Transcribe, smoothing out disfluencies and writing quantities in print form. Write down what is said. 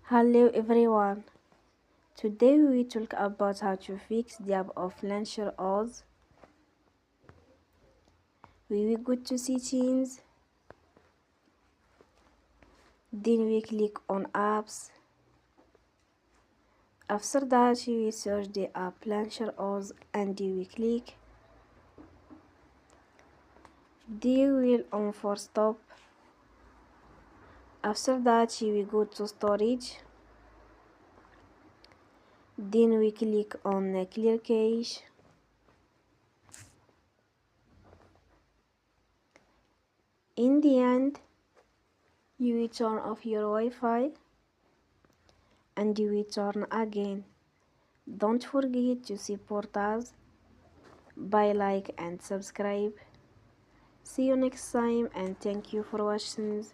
Hello everyone. Today we talk about how to fix the app of Launcher Oz. We will go to settings, then we click on apps. After that we search the app Launcher Oz and we click. Then we will on for stop. After that we go to storage. Then we click on clear cache. In the end, you will turn off your Wi-Fi and you will turn again. Don't forget to support us by like and subscribe. See you next time and thank you for watching.